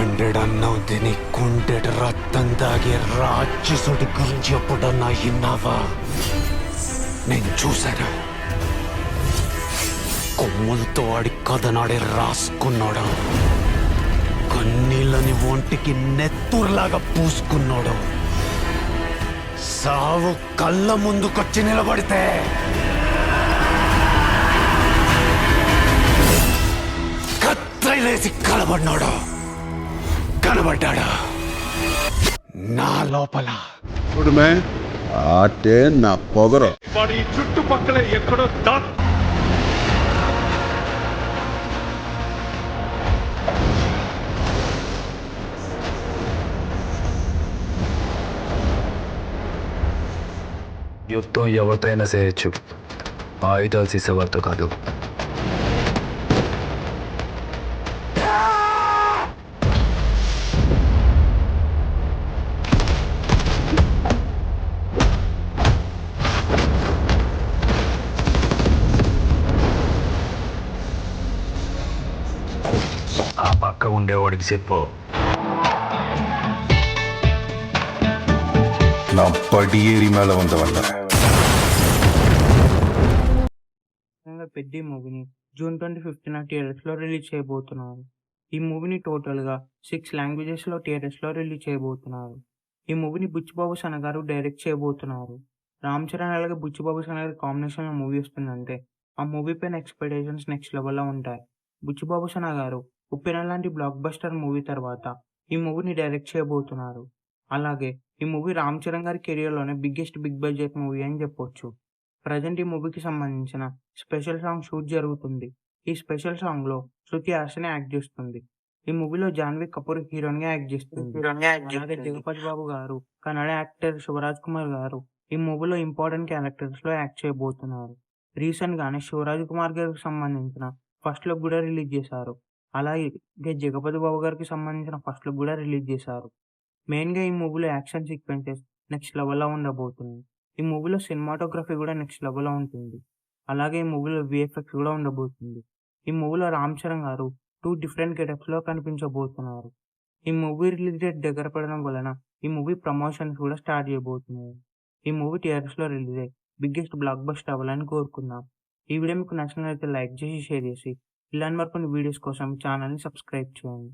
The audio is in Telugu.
వండెడన్నావు తిని కుండెడ రక్తం తాగే రాక్షసుడి గురించి ఎప్పుడన్నా విన్నావా? నేను చూశాను. కొమ్ములతో ఆడి కథనాడే రాసుకున్నాడు. కన్నీళ్ళని ఒంటికి నెత్తురులాగా పూసుకున్నాడు. సావు కళ్ళ ముందుకొచ్చి నిలబడితే కత్తిలేసి కలబడినాడు. కనబడ్డాడు నా లోపల. ఆటే నా పొగరు. వాడు ఈ చుట్టుపక్కల ఎక్కడో యుద్ధం ఎవరితోనైనా చేయొచ్చు, ఆయుధాలు తీసేవారితో కాదు. ఆ పక్క ఉండేవాడికి చెప్పు, నా పడియేరి మేళ ఉందవల్ల. పెద్ద మూవీని జూన్ 25న థియేటర్స్ లో రిలీజ్ చేయబోతున్నారు. ఈ మూవీని టోటల్ గా 6 లాంగ్వేజెస్ లో థియేటర్స్ లో రిలీజ్ చేయబోతున్నారు. ఈ మూవీని బుచ్చిబాబు సన గారు డైరెక్ట్ చేయబోతున్నారు. రామ్ చరణ్ అలాగే బుచ్చిబాబు సన గారి కాంబినేషన్ లో మూవీ వస్తుందంటే ఆ మూవీ పైన ఎక్స్పెక్టేషన్స్ నెక్స్ట్ లెవెల్ లో ఉంటాయి. బుచ్చిబాబు సన గారు ఉప్పెన లాంటి బ్లాక్ బస్టర్ మూవీ తర్వాత ఈ మూవీని డైరెక్ట్ చేయబోతున్నారు. అలాగే ఈ మూవీ రామ్ చరణ్ గారి కెరియర్ లోనే బిగ్గెస్ట్ బిగ్ బడ్జెట్ మూవీ అని చెప్పొచ్చు. ప్రజెంట్ ఈ మూవీకి సంబంధించిన స్పెషల్ సాంగ్ షూట్ జరుగుతుంది. ఈ స్పెషల్ సాంగ్ లో శృతి హాసన్ యాక్ట్ చేస్తుంది. ఈ మూవీలో జాన్వీ కపూర్ హీరోయిన్ గా యాక్ట్ చేస్తుంది. అలాగే జగపతి బాబు గారు, కన్నడ యాక్టర్ శివరాజ్ కుమార్ గారు ఈ మూవీలో ఇంపార్టెంట్ క్యారెక్టర్స్ లో యాక్ట్ చేయబోతున్నారు. రీసెంట్ గానే శివరాజ్ కుమార్ గారికి సంబంధించిన ఫస్ట్ లుక్ కూడా రిలీజ్ చేశారు. అలాగే జగపతి బాబు గారికి సంబంధించిన ఫస్ట్ లుక్ కూడా రిలీజ్ చేశారు. మెయిన్ గా ఈ మూవీలో యాక్షన్ సీక్వెన్సెస్ నెక్స్ట్ లెవెల్ లో ఉండబోతుంది. ఈ మూవీలో సినిమాటోగ్రఫీ కూడా నెక్స్ట్ లెవెల్ లో ఉంటుంది. అలాగే ఈ మూవీలో విఎఫ్ఎక్స్ కూడా ఉండబోతుంది. ఈ మూవీలో రామ్ చరణ్ గారు 2 డిఫరెంట్ గెటప్స్ లో కనిపించబోతున్నారు. ఈ మూవీ రిలీజ్ డేట్ దగ్గర పడడం వలన ఈ మూవీ ప్రమోషన్స్ కూడా స్టార్ట్ చేయబోతున్నారు. ఈ మూవీ థియేటర్స్ లో రిలీజ్ అయ్యి బిగ్గెస్ట్ బ్లాక్ బస్టర్ అవ్వాలని కోరుకుందాం. ఈ వీడియో మీకు నచ్చినట్లయితే లైక్ చేసి షేర్ చేసి ఇలాంటి మరికొన్ని వీడియోస్ కోసం ఛానల్ ని సబ్స్క్రైబ్ చేయండి.